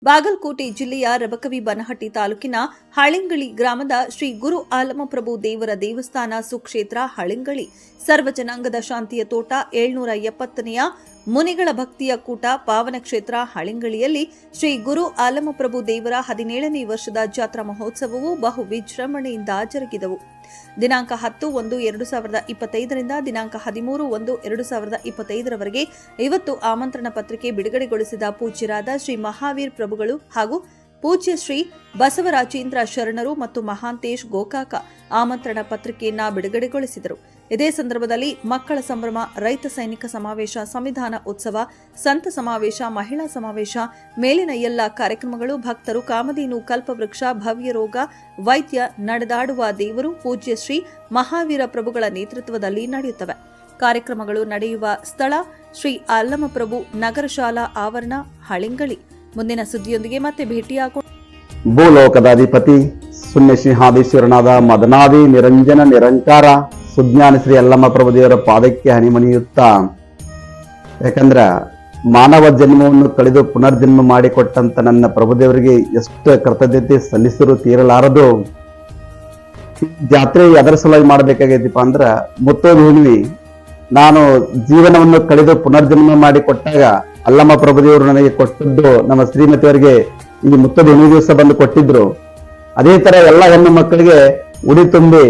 ಬಾಗಲಕೋಟೆ ಜಿಲ್ಲೆಯ ರಬಕವಿ ಬನಹಟ್ಟಿ ತಾಲೂಕಿನ ಹಳಿಂಗಳಿ ಗ್ರಾಮದ ಶ್ರೀ ಗುರು ಆಲಮಪ್ರಭು ದೇವರ ದೇವಸ್ಥಾನ ಸುಕ್ಷೇತ್ರ ಹಳಿಂಗಳಿ ಸರ್ವ ಜನಾಂಗದ ಶಾಂತಿಯ ತೋಟ 770ನೆಯ ಮುನಿಗಳ ಭಕ್ತಿಯ ಕೂಟ ಪಾವನ ಕ್ಷೇತ್ರ ಹಳಿಂಗಳಿಯಲ್ಲಿ ಶ್ರೀ ಗುರು ಆಲಮಪ್ರಭು ದೇವರ 17ನೇ ವರ್ಷದ ಜಾತ್ರಾ ಮಹೋತ್ಸವವು ಬಹು ವಿಜೃಂಭಣೆಯಿಂದ ಜರುಗಿದವು. ದಿನಾಂಕ 10-1-2025 ರಿಂದ ದಿನಾಂಕ 13-1-2025 ಇವತ್ತು ಆಮಂತ್ರಣ ಪತ್ರಿಕೆ ಬಿಡುಗಡೆಗೊಳಿಸಿದ ಪೂಜ್ಯರಾದ ಶ್ರೀ ಮಹಾವೀರ್ ಪ್ರಭುಗಳು ಹಾಗೂ ಪೂಜ್ಯ ಶ್ರೀ ಬಸವರಾಜೇಂದ್ರ ಶರಣರು ಮತ್ತು ಮಹಾಂತೇಶ್ ಗೋಕಾಕ ಆಮಂತ್ರಣ ಪತ್ರಿಕೆಯನ್ನ ಬಿಡುಗಡೆಗೊಳಿಸಿದರು. ಇದೇ ಸಂದರ್ಭದಲ್ಲಿ ಮಕ್ಕಳ ಸಂಭ್ರಮ, ರೈತ ಸೈನಿಕ ಸಮಾವೇಶ, ಸಂವಿಧಾನ ಉತ್ಸವ, ಸಂತ ಸಮಾವೇಶ, ಮಹಿಳಾ ಸಮಾವೇಶ, ಮೇಲಿನ ಎಲ್ಲ ಕಾರ್ಯಕ್ರಮಗಳು ಭಕ್ತರು, ಕಾಮಧೇನು, ಕಲ್ಪವೃಕ್ಷ, ಭವ್ಯ ರೋಗ, ವೈದ್ಯ, ನಡೆದಾಡುವ ದೇವರು, ಪೂಜ್ಯ ಶ್ರೀ ಮಹಾವೀರ ಪ್ರಭುಗಳ ನೇತೃತ್ವದಲ್ಲಿ ನಡೆಯುತ್ತವೆ. ಕಾರ್ಯಕ್ರಮಗಳು ನಡೆಯುವ ಸ್ಥಳ ಶ್ರೀ ಆಲಮಪ್ರಭು ನಗರ ಶಾಲಾ ಆವರಣ, ಹಳಿಂಗಳಿ. ಮುಂದಿನ ಸುದ್ದಿಯೊಂದಿಗೆ ಮತ್ತೆ ಭೇಟಿಯಾಗೋಣ. ಭೂಲೋಕದ ಅಧಿಪತಿ ಶೂನ್ಯ ಸಿಂಹಾಧೀಶ್ವರನಾದ ಮದನಾದಿ ನಿರಂಜನ ನಿರಂಕಾರ ಸುಜ್ಞಾನ ಶ್ರೀ ಅಲ್ಲಮ್ಮ ಪ್ರಭು ದೇವರ ಪಾದಕ್ಕೆ ಹನಿಮಣಿಯುತ್ತಾ, ಯಾಕಂದ್ರ ಮಾನವ ಜನ್ಮವನ್ನು ಕಳೆದು ಪುನರ್ಜನ್ಮ ಮಾಡಿಕೊಟ್ಟಂತ ನನ್ನ ಪ್ರಭುದೇವರಿಗೆ ಎಷ್ಟು ಕೃತಜ್ಞತೆ ಸಲ್ಲಿಸಲು ತೀರಲಾರದು. ಜಾತ್ರೆ ಅದರ ಸಲುವಾಗಿ ಮಾಡಬೇಕಾಗೈತಿಪ್ಪ ಅಂದ್ರ ಮುತ್ತೋದು ಹುಣ್ಣಿಮೆ ನಾನು ಜೀವನವನ್ನು ಕಳೆದು ಪುನರ್ಜನ್ಮ ಮಾಡಿಕೊಟ್ಟಾಗ ಅಲ್ಲಮ್ಮ ಪ್ರಭುದೇವರು ನನಗೆ ಕೊಟ್ಟದ್ದು ನಮ್ಮ ಶ್ರೀಮತಿಯವರಿಗೆ ಈ ಮುತ್ತದ ಹುಣ್ಣಿಮೆ ದಿವಸ ಬಂದು ಕೊಟ್ಟಿದ್ರು. ಅದೇ ತರ ಎಲ್ಲ ಹೆಣ್ಣು ಮಕ್ಕಳಿಗೆ ಉಡಿ ತುಂಬಿ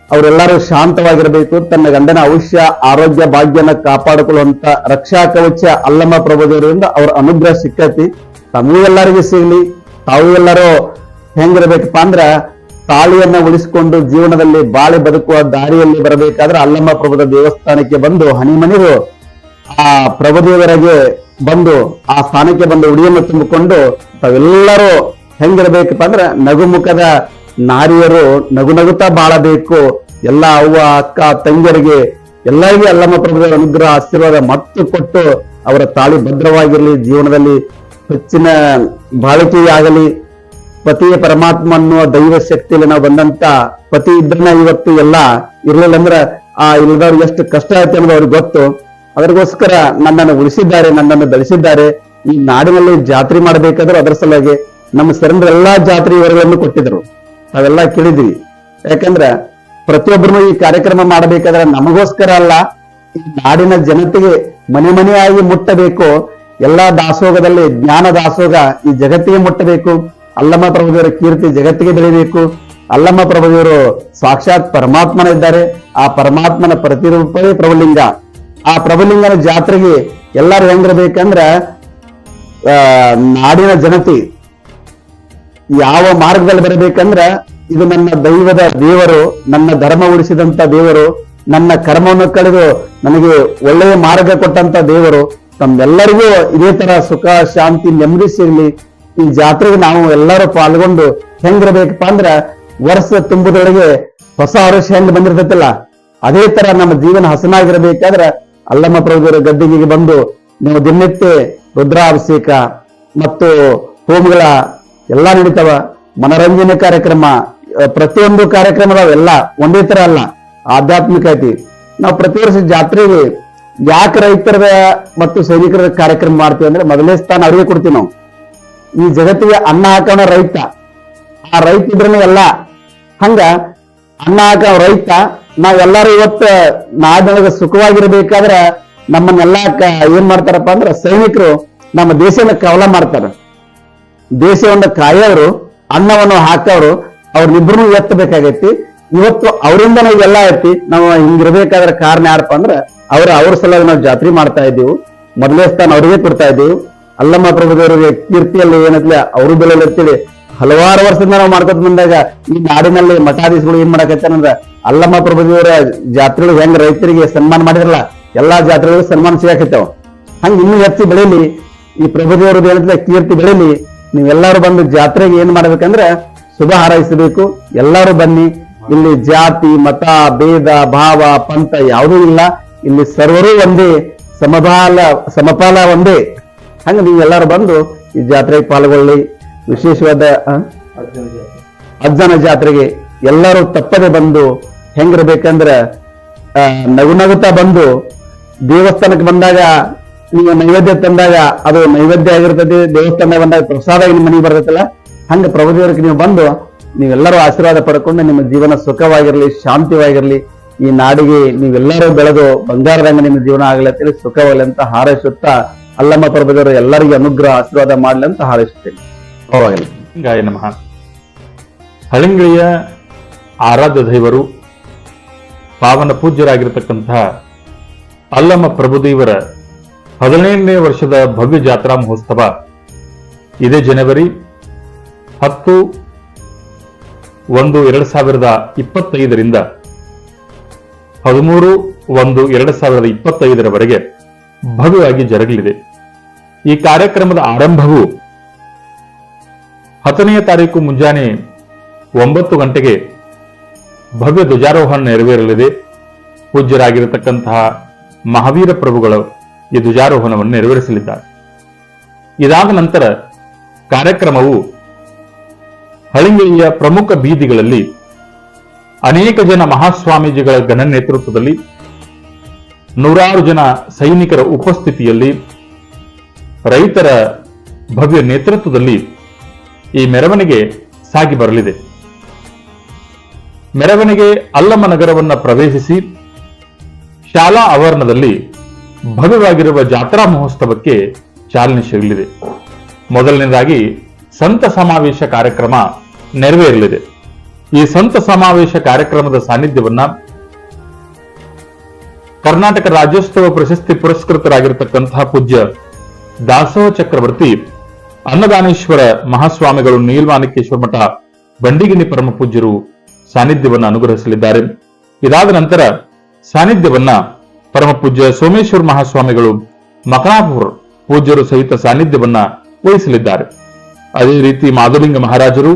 ಅವರೆಲ್ಲರೂ ಶಾಂತವಾಗಿರಬೇಕು, ತನ್ನ ಗಂಡನ ಆಯುಷ್ಯ ಆರೋಗ್ಯ ಭಾಗ್ಯನ ಕಾಪಾಡಿಕೊಳ್ಳುವಂತ ರಕ್ಷಾ ಕವಚ ಅಲ್ಲಮ್ಮ ಪ್ರಭುದೇವರಿಂದ ಅವ್ರ ಅನುಗ್ರಹ ಸಿಕ್ಕತಿ. ತಮಗೂ ಎಲ್ಲರಿಗೂ ಸಿಗ್ಲಿ. ತಾವು ಎಲ್ಲರೂ ಹೆಂಗಿರ್ಬೇಕಪ್ಪ ಅಂದ್ರ ತಾಳಿಯನ್ನ ಉಳಿಸಿಕೊಂಡು ಜೀವನದಲ್ಲಿ ಬಾಳಿ ಬದುಕುವ ದಾರಿಯಲ್ಲಿ ಬರಬೇಕಾದ್ರೆ ಅಲ್ಲಮ್ಮ ಪ್ರಭುದ ದೇವಸ್ಥಾನಕ್ಕೆ ಬಂದು ಹನಿಮನಿರು ಆ ಪ್ರಭುದೇವರಿಗೆ ಬಂದು ಆ ಸ್ಥಾನಕ್ಕೆ ಬಂದು ಉಡಿಯನ್ನು ತುಂಬಿಕೊಂಡು ತಾವೆಲ್ಲರೂ ಹೆಂಗಿರ್ಬೇಕಪ್ಪ ಅಂದ್ರ ನಗುಮುಖದ ನಾರಿಯರು ನಗುನಗುತ್ತಾ ಬಾಳಬೇಕು. ಎಲ್ಲ ಅವ್ವ ಅಕ್ಕ ತಂಗಿಯರಿಗೆ ಎಲ್ಲರಿಗೂ ಅಲ್ಲಮ್ಮ ಪ್ರಭುದೇವರ ಅನುಗ್ರಹ ಆಶೀರ್ವಾದ ಮತ್ತು ಕೊಟ್ಟು ಅವರ ತಾಳಿ ಭದ್ರವಾಗಿರಲಿ, ಜೀವನದಲ್ಲಿ ಹೆಚ್ಚಿನ ಬಾಳಿಕೆಯಾಗಲಿ. ಪತಿಯ ಪರಮಾತ್ಮ ಅನ್ನುವ ದೈವ ಶಕ್ತಿಯಲ್ಲಿ ನಾವು ಬಂದಂತ ಪತಿ ಇದ್ರನ್ನ ಇವತ್ತು ಎಲ್ಲ ಇರ್ಲಿಲ್ಲ ಅಂದ್ರ ಆ ಇಲ್ಲದವ್ರಿಗೆ ಎಷ್ಟು ಕಷ್ಟ ಆಯ್ತು ಅನ್ನೋದು ಅವ್ರಿಗೆ ಗೊತ್ತು. ಅದಕ್ಕೋಸ್ಕರ ನನ್ನನ್ನು ಉಳಿಸಿದ್ದಾರೆ, ನನ್ನನ್ನು ಬೆಳೆಸಿದ್ದಾರೆ. ಈ ನಾಡಿನಲ್ಲಿ ಜಾತ್ರೆ ಮಾಡಬೇಕಾದ್ರೆ ಅದರ ಸಲುವಾಗಿ ನಮ್ಮ ಶರಣರು ಎಲ್ಲಾ ಜಾತ್ರೆ ವಿವರಗಳನ್ನು ಕೊಟ್ಟಿದ್ರು, ನಾವೆಲ್ಲ ಕೇಳಿದ್ವಿ. ಯಾಕಂದ್ರ ಪ್ರತಿಯೊಬ್ಬರು ಈ ಕಾರ್ಯಕ್ರಮ ಮಾಡಬೇಕಾದ್ರೆ ನಮಗೋಸ್ಕರ ಅಲ್ಲ, ಈ ನಾಡಿನ ಜನತೆಗೆ ಮನೆ ಮನೆಯಾಗಿ ಮುಟ್ಟಬೇಕು. ಎಲ್ಲಾ ದಾಸೋಗದಲ್ಲಿ ಜ್ಞಾನ ದಾಸೋಗ ಈ ಜಗತ್ತಿಗೆ ಮುಟ್ಟಬೇಕು. ಅಲ್ಲಮ್ಮ ಪ್ರಭುದೇವರ ಕೀರ್ತಿ ಜಗತ್ತಿಗೆ ಬೆಳಿಬೇಕು. ಅಲ್ಲಮ್ಮ ಪ್ರಭುದೇವರು ಸಾಕ್ಷಾತ್ ಪರಮಾತ್ಮನ ಇದ್ದಾರೆ. ಆ ಪರಮಾತ್ಮನ ಪ್ರತಿರೂಪವೇ ಪ್ರಭುಲಿಂಗ. ಆ ಪ್ರಭುಲಿಂಗನ ಜಾತ್ರೆಗೆ ಎಲ್ಲರೂ ಹೆಂಗಿರ್ಬೇಕಂದ್ರ ನಾಡಿನ ಜನತೆ ಯಾವ ಮಾರ್ಗದಲ್ಲಿ ಬರಬೇಕಂದ್ರ ಇದು ನನ್ನ ದೈವದ ದೇವರು, ನನ್ನ ಧರ್ಮ ಉಳಿಸಿದಂತ ದೇವರು, ನನ್ನ ಕರ್ಮವನ್ನು ಕಳೆದು ನನಗೆ ಒಳ್ಳೆಯ ಮಾರ್ಗ ಕೊಟ್ಟಂತ ದೇವರು, ತಮ್ಮೆಲ್ಲರಿಗೂ ಇದೇ ತರ ಸುಖ ಶಾಂತಿ ನೆಮ್ಮದಿ ಸಿಗ್ಲಿ. ಈ ಜಾತ್ರೆಗೆ ನಾವು ಎಲ್ಲರೂ ಪಾಲ್ಗೊಂಡು ಹೆಂಗಿರ್ಬೇಕಪ್ಪ ಅಂದ್ರ ವರ್ಷ ತುಂಬುದೊಳಗೆ ಹೊಸ ವರ್ಷ ಹೆಂಗ್ ಬಂದಿರ್ತೈತಿಲ್ಲ ಅದೇ ತರ ನಮ್ಮ ಜೀವನ ಹಸನಾಗಿರ್ಬೇಕಾದ್ರ ಅಲ್ಲಮ್ಮ ಪ್ರಭುದೇವರ ಗದ್ದಿಗೆಗೆ ಬಂದು ನೀವು ದಿನನಿತ್ಯ ರುದ್ರಾಭಿಷೇಕ ಮತ್ತು ಹೋಮಗಳ ಎಲ್ಲಾ ನಡೀತಾವ. ಮನರಂಜನೆ ಕಾರ್ಯಕ್ರಮ, ಪ್ರತಿಯೊಂದು ಕಾರ್ಯಕ್ರಮದವೆಲ್ಲ ಒಂದೇ ತರ ಅಲ್ಲ, ಆಧ್ಯಾತ್ಮಿಕ ಐತಿ. ನಾವು ಪ್ರತಿ ವರ್ಷ ಜಾತ್ರೆಗೆ ಯಾಕೆ ರೈತರ ಮತ್ತು ಸೈನಿಕರ ಕಾರ್ಯಕ್ರಮ ಮಾಡ್ತೀವಿ ಅಂದ್ರೆ ಮೊದಲನೇ ಸ್ಥಾನ ಅವರಿಗೆ ಕೊಡ್ತೀವಿ ನಾವು. ಈ ಜಗತ್ತಿಗೆ ಅನ್ನ ಹಾಕೋಣ ರೈತ, ಆ ರೈತ ಇದ್ರನೇ ಎಲ್ಲ. ಹಂಗ ಅನ್ನ ಹಾಕೋ ರೈತ ನಾವೆಲ್ಲರೂ ಇವತ್ತು ನಾಡಿನೊಳಗೆ ಸುಖವಾಗಿರ್ಬೇಕಾದ್ರ ನಮ್ಮನ್ನೆಲ್ಲ ಏನ್ ಮಾಡ್ತಾರಪ್ಪ ಅಂದ್ರ ಸೈನಿಕರು ನಮ್ಮ ದೇಶನ ಕವಲ ಮಾಡ್ತಾರ. ದೇಶವನ್ನು ಕಾಯೋರು, ಅನ್ನವನ್ನು ಹಾಕೋರು, ಅವ್ರನ್ನಿಬ್ರು ಎತ್ತಬೇಕಾಗೈತಿ. ಇವತ್ತು ಅವರಿಂದ ನಾವು ಎಲ್ಲ ಐತಿ. ನಾವು ಹಿಂಗಿರ್ಬೇಕಾದ್ರ ಕಾರಣ ಯಾರಪ್ಪ ಅಂದ್ರ ಅವ್ರ ಸಲುವಾಗಿ ನಾವು ಜಾತ್ರೆ ಮಾಡ್ತಾ ಇದ್ದೀವಿ. ಮೊದಲನೇ ಸ್ಥಾನ ಅವರಿಗೆ ಕೊಡ್ತಾ ಇದ್ದೀವಿ. ಅಲ್ಲಮ್ಮ ಪ್ರಭುದೇವರಿಗೆ ಕೀರ್ತಿಯಲ್ಲಿ ಏನತ್ಲೆ ಅವರು ಬೆಲೆ ಅಂತೇಳಿ ಹಲವಾರು ವರ್ಷದಿಂದ ನಾವು ಮಾಡ್ಕೊತ ಬಂದಾಗ ಈ ನಾಡಿನಲ್ಲಿ ಮಠಾಧೀಶಗಳು ಏನ್ ಮಾಡಕತ್ತಾರಂದ್ರ ಅಲ್ಲಮ್ಮ ಪ್ರಭುದೇವರ ಜಾತ್ರೆಗಳು ಹೆಂಗ್ ರೈತರಿಗೆ ಸನ್ಮಾನ ಮಾಡಿದ್ರಲ್ಲ ಎಲ್ಲಾ ಜಾತ್ರೆಗಳು ಸನ್ಮಾನ ಸಿಗಾಕತ್ತಾವ. ಹಂಗ ಇನ್ನೂ ಹೆಚ್ಚು ಬೆಳೀಲಿ, ಈ ಪ್ರಭುದೇವರದ್ದು ಏನತ್ಲೆ ಕೀರ್ತಿ ಬೆಳೀಲಿ. ನೀವೆಲ್ಲರೂ ಬಂದು ಜಾತ್ರೆಗೆ ಏನ್ ಮಾಡ್ಬೇಕಂದ್ರ ಶುಭ ಹಾರೈಸಬೇಕು. ಎಲ್ಲರೂ ಬನ್ನಿ. ಇಲ್ಲಿ ಜಾತಿ ಮತ ಭೇದ ಭಾವ ಪಂಥ ಯಾವುದೂ ಇಲ್ಲ. ಇಲ್ಲಿ ಸರ್ವರೂ ಒಂದೇ, ಸಮಪಾಲ ಒಂದೇ. ಹಂಗ ನೀವೆಲ್ಲರೂ ಬಂದು ಈ ಜಾತ್ರೆಗೆ ಪಾಲ್ಗೊಳ್ಳಿ. ವಿಶೇಷವಾದ ಅಜ್ಜನ ಜಾತ್ರೆಗೆ ಎಲ್ಲರೂ ತಪ್ಪದೆ ಬಂದು ಹೆಂಗಿರ್ಬೇಕಂದ್ರ ನಗುನಗುತ್ತಾ ಬಂದು ದೇವಸ್ಥಾನಕ್ಕೆ ಬಂದಾಗ ನೀವು ನೈವೇದ್ಯ ತಂದಾಗ ಅದು ನೈವೇದ್ಯ ಆಗಿರ್ತದೆ, ದೇವಸ್ಥಾನ ಬಂದಾಗ ಪ್ರಸಾದ ನಿಮ್ಮ ಮನೆಗೆ ಬರ್ತೈತಲ್ಲ, ಹಂಗ ಪ್ರಭುದೇವರಿಗೆ ನೀವು ಬಂದು ನೀವೆಲ್ಲರೂ ಆಶೀರ್ವಾದ ಪಡ್ಕೊಂಡು ನಿಮ್ಮ ಜೀವನ ಸುಖವಾಗಿರ್ಲಿ, ಶಾಂತಿವಾಗಿರ್ಲಿ, ಈ ನಾಡಿಗೆ ನೀವೆಲ್ಲರೂ ಬೆಳೆದು ಬಂಗಾರದಂಗ ನಿಮ್ಮ ಜೀವನ ಆಗಲಿ ಅಂತೇಳಿ ಸುಖವಾಗಲಿ ಅಂತ ಹಾರೈಸುತ್ತಾ ಅಲ್ಲಮ್ಮ ಪ್ರಭುದೇವರು ಎಲ್ಲರಿಗೂ ಅನುಗ್ರಹ ಆಶೀರ್ವಾದ ಮಾಡ್ಲಿ ಅಂತ ಹಾರೈಸುತ್ತೇನೆ. ಪರವಾಗಿಲ್ಲ. ಗಾಯ ನಮಃ. ಹಳಿಂಗಳಿಯ ಆರಾಧ್ಯ ದೈವರು ಪಾವನ ಪೂಜ್ಯರಾಗಿರತಕ್ಕಂತಹ ಅಲ್ಲಮ್ಮ ಪ್ರಭುದೇವರ 15ನೇ ವರ್ಷದ ಭವ್ಯ ಜಾತ್ರಾ ಮಹೋತ್ಸವ ಇದೇ ಜನವರಿ 10/1/2025 13/1/2025 ಭವ್ಯವಾಗಿ ಜರುಗಲಿದೆ. ಈ ಕಾರ್ಯಕ್ರಮದ ಆರಂಭವು 10ನೇ ತಾರೀಕು ಮುಂಜಾನೆ 9 ಗಂಟೆಗೆ ಭವ್ಯ ಧ್ವಜಾರೋಹಣ ನೆರವೇರಲಿದೆ. ಪೂಜ್ಯರಾಗಿರತಕ್ಕಂತಹ ಮಹಾವೀರ ಪ್ರಭುಗಳು ಈ ಧ್ವಜಾರೋಹಣವನ್ನು ನೆರವೇರಿಸಲಿದ್ದಾರೆ. ಇದಾದ ನಂತರ ಕಾರ್ಯಕ್ರಮವು ಹಳಿಂಗಳಿಯ ಪ್ರಮುಖ ಬೀದಿಗಳಲ್ಲಿ ಅನೇಕ ಜನ ಮಹಾಸ್ವಾಮೀಜಿಗಳ ಘನ ನೇತೃತ್ವದಲ್ಲಿ, ನೂರಾರು ಜನ ಸೈನಿಕರ ಉಪಸ್ಥಿತಿಯಲ್ಲಿ, ರೈತರ ಭವ್ಯ ನೇತೃತ್ವದಲ್ಲಿ ಈ ಮೆರವಣಿಗೆ ಸಾಗಿ ಬರಲಿದೆ. ಮೆರವಣಿಗೆ ಅಲ್ಲಮ್ಮ ನಗರವನ್ನ ಪ್ರವೇಶಿಸಿ ಶಾಲಾ ಆವರಣದಲ್ಲಿ ಭವ್ಯವಾಗಿರುವ ಜಾತ್ರಾ ಮಹೋತ್ಸವಕ್ಕೆ ಚಾಲನೆ ಸಿಗಲಿದೆ. ಮೊದಲನೇದಾಗಿ ಸಂತ ಸಮಾವೇಶ ಕಾರ್ಯಕ್ರಮ ನೆರವೇರಲಿದೆ. ಈ ಸಂತ ಸಮಾವೇಶ ಕಾರ್ಯಕ್ರಮದ ಸಾನ್ನಿಧ್ಯವನ್ನ ಕರ್ನಾಟಕ ರಾಜ್ಯೋತ್ಸವ ಪ್ರಶಸ್ತಿ ಪುರಸ್ಕೃತರಾಗಿರತಕ್ಕಂತಹ ಪೂಜ್ಯ ದಾಸೋಹ ಚಕ್ರವರ್ತಿ ಅನ್ನದಾನೇಶ್ವರ ಮಹಾಸ್ವಾಮಿಗಳು, ನೀಲ್ವಾನಿಕೇಶ್ವರ ಮಠ ಬಂಡಿಗಿನಿ ಪರಮ ಪೂಜ್ಯರು ಸಾನ್ನಿಧ್ಯವನ್ನು ಅನುಗ್ರಹಿಸಲಿದ್ದಾರೆ. ಇದಾದ ನಂತರ ಸಾನ್ನಿಧ್ಯವನ್ನ ಪರಮ ಪೂಜ್ಯ ಸೋಮೇಶ್ವರ ಮಹಾಸ್ವಾಮಿಗಳು ಮಕನಾಪುರ ಪೂಜ್ಯರು ಸಹಿತ ಸಾನ್ನಿಧ್ಯವನ್ನ ವಹಿಸಲಿದ್ದಾರೆ. ಅದೇ ರೀತಿ ಮಾಧುಲಿಂಗ ಮಹಾರಾಜರು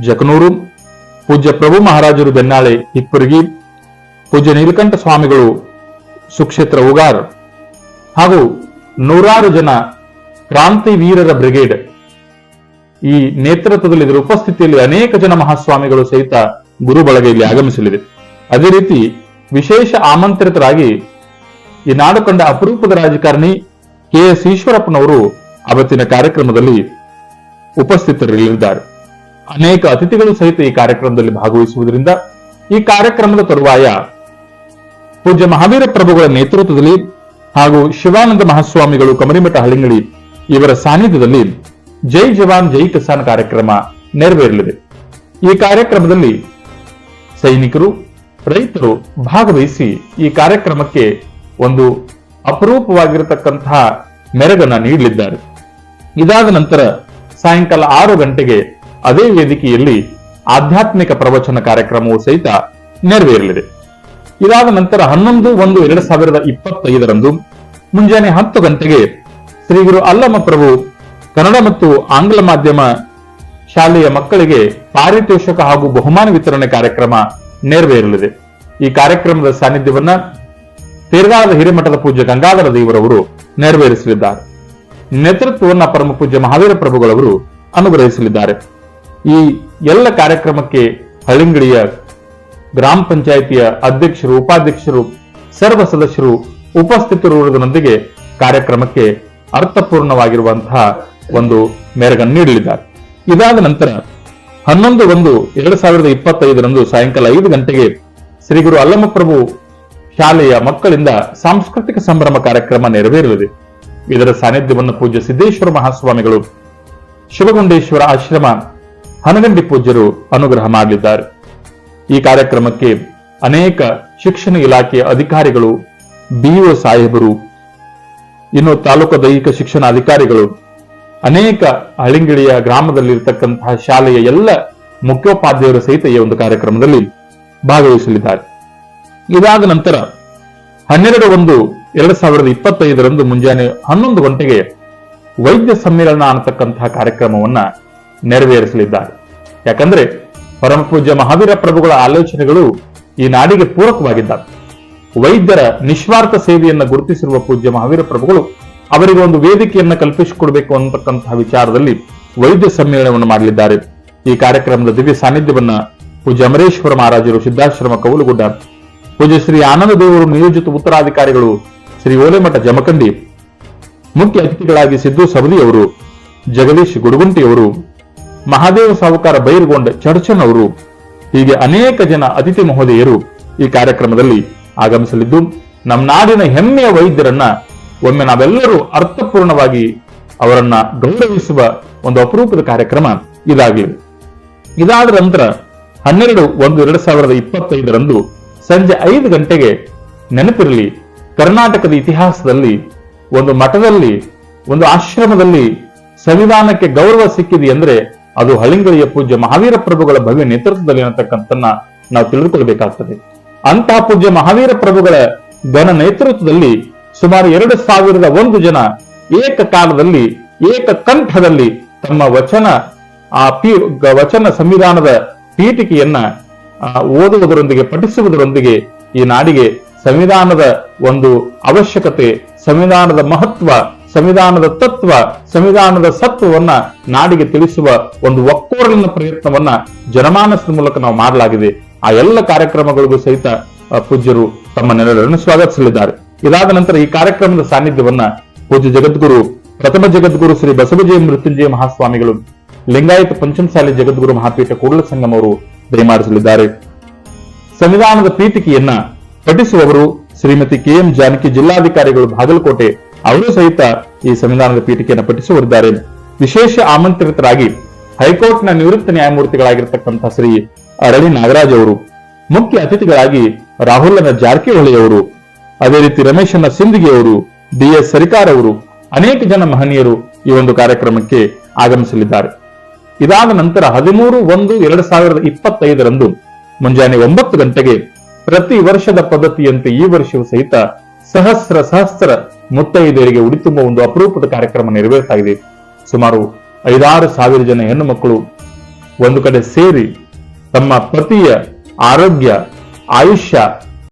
ಜಕನೂರು, ಪೂಜ್ಯ ಪ್ರಭು ಮಹಾರಾಜರು ಬೆನ್ನಾಳೆ ಹಿಪ್ಪುರಗಿ, ಪೂಜ್ಯ ನೀಲಕಂಠ ಸ್ವಾಮಿಗಳು ಸುಕ್ಷೇತ್ರ ಉಗಾರ್ ಹಾಗೂ ನೂರಾರು ಜನ ಕ್ರಾಂತಿ ವೀರರ ಬ್ರಿಗೇಡ್ ಈ ನೇತೃತ್ವದಲ್ಲಿ ಇದರ ಉಪಸ್ಥಿತಿಯಲ್ಲಿ ಅನೇಕ ಜನ ಮಹಾಸ್ವಾಮಿಗಳು ಸಹಿತ ಗುರು ಬಳಗ ಇಲ್ಲಿ ಆಗಮಿಸಲಿದೆ. ಅದೇ ರೀತಿ ವಿಶೇಷ ಆಮಂತ್ರಿತರಾಗಿ ಈ ನಾಡು ಕಂಡ ಅಪರೂಪದ ರಾಜಕಾರಣಿ KS ಈಶ್ವರಪ್ಪನವರು ಅವತ್ತಿನ ಕಾರ್ಯಕ್ರಮದಲ್ಲಿ ಉಪಸ್ಥಿತರಿರಲಿದ್ದಾರೆ. ಅನೇಕ ಅತಿಥಿಗಳು ಸಹಿತ ಈ ಕಾರ್ಯಕ್ರಮದಲ್ಲಿ ಭಾಗವಹಿಸುವುದರಿಂದ ಈ ಕಾರ್ಯಕ್ರಮದ ತರುವಾಯ ಪೂಜ್ಯ ಮಹಾವೀರ ಪ್ರಭುಗಳ ನೇತೃತ್ವದಲ್ಲಿ ಹಾಗೂ ಶಿವಾನಂದ ಮಹಾಸ್ವಾಮಿಗಳು ಕಮರಿಮಠ ಹಳಿಂಗಳಿ ಇವರ ಸಾನ್ನಿಧ್ಯದಲ್ಲಿ ಜೈ ಜವಾನ್ ಜೈ ಕಿಸಾನ್ ಕಾರ್ಯಕ್ರಮ ನೆರವೇರಲಿದೆ. ಈ ಕಾರ್ಯಕ್ರಮದಲ್ಲಿ ಸೈನಿಕರು, ರೈತರು ಭಾಗವಹಿಸಿ ಈ ಕಾರ್ಯಕ್ರಮಕ್ಕೆ ಒಂದು ಅಪರೂಪವಾಗಿರತಕ್ಕಂತಹ ಮೆರಗನ್ನ ನೀಡಲಿದ್ದಾರೆ. ಇದಾದ ನಂತರ ಸಾಯಂಕಾಲ 6 ಗಂಟೆಗೆ ಅದೇ ವೇದಿಕೆಯಲ್ಲಿ ಆಧ್ಯಾತ್ಮಿಕ ಪ್ರವಚನ ಕಾರ್ಯಕ್ರಮವು ಸಹಿತ ನೆರವೇರಲಿದೆ. ಇದಾದ ನಂತರ 11/1/2025 ಮುಂಜಾನೆ 10 ಗಂಟೆಗೆ ಶ್ರೀ ಗುರು ಅಲ್ಲಮ್ಮ ಪ್ರಭು ಕನ್ನಡ ಮತ್ತು ಆಂಗ್ಲ ಮಾಧ್ಯಮ ಶಾಲೆಯ ಮಕ್ಕಳಿಗೆ ಪಾರಿತೋಷಕ ಹಾಗೂ ಬಹುಮಾನ ವಿತರಣೆ ಕಾರ್ಯಕ್ರಮ ನೆರವೇರಲಿದೆ. ಈ ಕಾರ್ಯಕ್ರಮದ ಸಾನ್ನಿಧ್ಯವನ್ನ ತೇರಗಾಲದ ಹಿರೇಮಠದ ಪೂಜ್ಯ ಗಂಗಾಧರ ದೇವರವರು ನೆರವೇರಿಸಲಿದ್ದಾರೆ. ನೇತೃತ್ವವನ್ನ ಪರಮ ಪೂಜ್ಯ ಮಹಾವೀರ ಪ್ರಭುಗಳವರು ಅನುಗ್ರಹಿಸಲಿದ್ದಾರೆ. ಈ ಎಲ್ಲ ಕಾರ್ಯಕ್ರಮಕ್ಕೆ ಹಳಿಂಗಳಿಯ ಗ್ರಾಮ ಪಂಚಾಯಿತಿಯ ಅಧ್ಯಕ್ಷರು, ಉಪಾಧ್ಯಕ್ಷರು, ಸರ್ವ ಸದಸ್ಯರು ಉಪಸ್ಥಿತರಿರುವುದರೊಂದಿಗೆ ಕಾರ್ಯಕ್ರಮಕ್ಕೆ ಅರ್ಥಪೂರ್ಣವಾಗಿರುವಂತಹ ಒಂದು ಮೆರಗನ್ನು ನೀಡಲಿದ್ದಾರೆ. ಇದಾದ ನಂತರ 11/1/2025 ಸಾಯಂಕಾಲ 5 ಗಂಟೆಗೆ ಶ್ರೀ ಗುರು ಅಲ್ಲಮಪ್ರಭು ಶಾಲೆಯ ಮಕ್ಕಳಿಂದ ಸಾಂಸ್ಕೃತಿಕ ಸಂಭ್ರಮ ಕಾರ್ಯಕ್ರಮ ನೆರವೇರಲಿದೆ. ಇದರ ಸಾನ್ನಿಧ್ಯವನ್ನು ಪೂಜ್ಯ ಸಿದ್ದೇಶ್ವರ ಮಹಾಸ್ವಾಮಿಗಳು, ಶಿವಗುಂಡೇಶ್ವರ ಆಶ್ರಮ ಹನಗಂಡಿ ಪೂಜ್ಯರು ಅನುಗ್ರಹ ಮಾಡಲಿದ್ದಾರೆ. ಈ ಕಾರ್ಯಕ್ರಮಕ್ಕೆ ಅನೇಕ ಶಿಕ್ಷಣ ಇಲಾಖೆಯ ಅಧಿಕಾರಿಗಳು, BO ಸಾಹೇಬರು, ಇನ್ನು ತಾಲೂಕು ದೈಹಿಕ ಶಿಕ್ಷಣ ಅಧಿಕಾರಿಗಳು, ಅನೇಕ ಹಳಿಂಗಿಳಿಯ ಗ್ರಾಮದಲ್ಲಿರತಕ್ಕಂತಹ ಶಾಲೆಯ ಎಲ್ಲ ಮುಖ್ಯೋಪಾಧ್ಯಾಯರು ಸಹಿತ ಈ ಒಂದು ಕಾರ್ಯಕ್ರಮದಲ್ಲಿ ಭಾಗವಹಿಸಲಿದ್ದಾರೆ. ಇದಾದ ನಂತರ 12/1/2025 ಮುಂಜಾನೆ 11 ಗಂಟೆಗೆ ವೈದ್ಯ ಸಮ್ಮೇಳನ ಅನ್ನತಕ್ಕಂತಹ ಕಾರ್ಯಕ್ರಮವನ್ನ ನೆರವೇರಿಸಲಿದ್ದಾರೆ. ಯಾಕಂದ್ರೆ ಪರಮ ಪೂಜ್ಯ ಮಹಾವೀರ ಪ್ರಭುಗಳ ಆಲೋಚನೆಗಳು ಈ ನಾಡಿಗೆ ಪೂರಕವಾಗಿದ್ದಾರೆ. ವೈದ್ಯರ ನಿಸ್ವಾರ್ಥ ಸೇವೆಯನ್ನ ಗುರುತಿಸಿರುವ ಪೂಜ್ಯ ಮಹಾವೀರ ಪ್ರಭುಗಳು ಅವರಿಗೆ ಒಂದು ವೇದಿಕೆಯನ್ನ ಕಲ್ಪಿಸಿಕೊಡ್ಬೇಕು ಅನ್ನತಕ್ಕಂತಹ ವಿಚಾರದಲ್ಲಿ ವೈದ್ಯ ಸಮ್ಮೇಳನವನ್ನು ಮಾಡಲಿದ್ದಾರೆ. ಈ ಕಾರ್ಯಕ್ರಮದ ದಿವ್ಯ ಸಾನ್ನಿಧ್ಯವನ್ನ ಪೂಜ್ಯ ಅಮರೇಶ್ವರ ಮಹಾರಾಜರು, ಸಿದ್ಧಾಶ್ರಮ ಕೌಲುಗುಡ್ಡ, ಪೂಜ್ಯ ಶ್ರೀ ಆನಂದ ದೇವರು ನಿಯೋಜಿತ ಉತ್ತರಾಧಿಕಾರಿಗಳು ಶ್ರೀ ಓಲೆಮಠ ಜಮಖಂಡಿ, ಮುಖ್ಯ ಅತಿಥಿಗಳಾಗಿ ಸಿದ್ದು ಸವದಿ ಅವರು, ಜಗದೀಶ್ ಗುಡುಗುಂಟಿಯವರು, ಮಹಾದೇವ ಸಾವುಕಾರ ಬೈರ್ಗೊಂಡ ಚಡ್ಚನ್ ಅವರು, ಹೀಗೆ ಅನೇಕ ಜನ ಅತಿಥಿ ಮಹೋದಯರು ಈ ಕಾರ್ಯಕ್ರಮದಲ್ಲಿ ಆಗಮಿಸಲಿದ್ದು, ನಮ್ಮ ನಾಡಿನ ಹೆಮ್ಮೆಯ ವೈದ್ಯರನ್ನ ಒಮ್ಮೆ ನಾವೆಲ್ಲರೂ ಅರ್ಥಪೂರ್ಣವಾಗಿ ಅವರನ್ನ ಗೌರವಿಸುವ ಒಂದು ಅಪರೂಪದ ಕಾರ್ಯಕ್ರಮ ಇದಾಗಲಿದೆ. ಇದಾದ ನಂತರ 12/1/2025 ಸಂಜೆ 5 ಗಂಟೆಗೆ ನೆನಪಿರಲಿ, ಕರ್ನಾಟಕದ ಇತಿಹಾಸದಲ್ಲಿ ಒಂದು ಮಠದಲ್ಲಿ, ಒಂದು ಆಶ್ರಮದಲ್ಲಿ ಸಂವಿಧಾನಕ್ಕೆ ಗೌರವ ಸಿಕ್ಕಿದೆ ಅಂದ್ರೆ ಅದು ಹಳಿಂಗಡಿಯ ಪೂಜ್ಯ ಮಹಾವೀರ ಪ್ರಭುಗಳ ಭವ್ಯ ನೇತೃತ್ವದಲ್ಲಿ ಅನ್ನತಕ್ಕಂಥನ್ನ ನಾವು ತಿಳಿದುಕೊಳ್ಬೇಕಾಗ್ತದೆ. ಅಂತಹ ಪೂಜ್ಯ ಮಹಾವೀರ ಪ್ರಭುಗಳ ಘನ ನೇತೃತ್ವದಲ್ಲಿ ಸುಮಾರು 2001 ಜನ ಏಕಕಾಲದಲ್ಲಿ ಏಕಕಂಠದಲ್ಲಿ ತಮ್ಮ ವಚನ ಸಂವಿಧಾನದ ಪೀಠಿಕೆಯನ್ನ ಓದುವುದರೊಂದಿಗೆ, ಪಠಿಸುವುದರೊಂದಿಗೆ ಈ ನಾಡಿಗೆ ಸಂವಿಧಾನದ ಒಂದು ಅವಶ್ಯಕತೆ, ಸಂವಿಧಾನದ ಮಹತ್ವ, ಸಂವಿಧಾನದ ತತ್ವ, ಸಂವಿಧಾನದ ಸತ್ವವನ್ನ ನಾಡಿಗೆ ತಿಳಿಸುವ ಒಂದು ಒಕ್ಕೋರಲಿನ ಪ್ರಯತ್ನವನ್ನ ಜನಮಾನಸದ ಮೂಲಕ ನಾವು ಮಾಡಲಾಗಿದೆ. ಆ ಎಲ್ಲ ಕಾರ್ಯಕ್ರಮಗಳಿಗೂ ಸಹಿತ ಪೂಜ್ಯರು ತಮ್ಮ ನೆರಳನ್ನು ಸ್ವಾಗತಿಸಲಿದ್ದಾರೆ. ಇದಾದ ನಂತರ ಈ ಕಾರ್ಯಕ್ರಮದ ಸಾನ್ನಿಧ್ಯವನ್ನ ಪೂಜ್ಯ ಜಗದ್ಗುರು, ಪ್ರಥಮ ಜಗದ್ಗುರು ಶ್ರೀ ಬಸವಜಯ ಮೃತ್ಯುಂಜಯ ಮಹಾಸ್ವಾಮಿಗಳು, ಲಿಂಗಾಯತ ಪಂಚಮಸಾಲಿ ಜಗದ್ಗುರು ಮಹಾಪೀಠ ಕೂಡಲ ಸಂಗಮ ಅವರು ದಯಮಾಡಿಸಲಿದ್ದಾರೆ. ಸಂವಿಧಾನದ ಪೀಠಿಕೆಯನ್ನ ಪಠಿಸುವವರು ಶ್ರೀಮತಿ KM ಜಾನಕಿ, ಜಿಲ್ಲಾಧಿಕಾರಿಗಳು ಬಾಗಲಕೋಟೆ, ಅವರು ಸಹಿತ ಈ ಸಂವಿಧಾನದ ಪೀಠಿಕೆಯನ್ನು ಪಠಿಸುವರಿದ್ದಾರೆ. ವಿಶೇಷ ಆಮಂತ್ರಿತರಾಗಿ ಹೈಕೋರ್ಟ್ನ ನಿವೃತ್ತ ನ್ಯಾಯಮೂರ್ತಿಗಳಾಗಿರ್ತಕ್ಕಂಥ ಶ್ರೀ ಅರಳಿ ನಾಗರಾಜ್ ಅವರು, ಮುಖ್ಯ ಅತಿಥಿಗಳಾಗಿ ರಾಹುಲನ ಜಾರಕಿಹೊಳಿ ಅವರು, ಅದೇ ರೀತಿ ರಮೇಶನ ಸಿಂದಗಿ ಅವರು, DS ಸರಿಕಾರ ಅವರು, ಅನೇಕ ಜನ ಮಹನೀಯರು ಈ ಒಂದು ಕಾರ್ಯಕ್ರಮಕ್ಕೆ ಆಗಮಿಸಲಿದ್ದಾರೆ. ಇದಾದ ನಂತರ 13/1/2025 ಮುಂಜಾನೆ 9 ಗಂಟೆಗೆ ಪ್ರತಿ ವರ್ಷದ ಪದ್ಧತಿಯಂತೆ ಈ ವರ್ಷವೂ ಸಹಿತ ಸಹಸ್ರ ಮುತ್ತೈದೆಯರಿಗೆ ಉಡಿತುಂಬ ಒಂದು ಅಪರೂಪದ ಕಾರ್ಯಕ್ರಮ ನೆರವೇರ್ತಾ ಇದೆ. ಸುಮಾರು 5-6 ಸಾವಿರ ಜನ ಹೆಣ್ಣು ಮಕ್ಕಳು ಒಂದು ಕಡೆ ಸೇರಿ ತಮ್ಮ ಪತಿಯ ಆರೋಗ್ಯ, ಆಯುಷ್ಯ,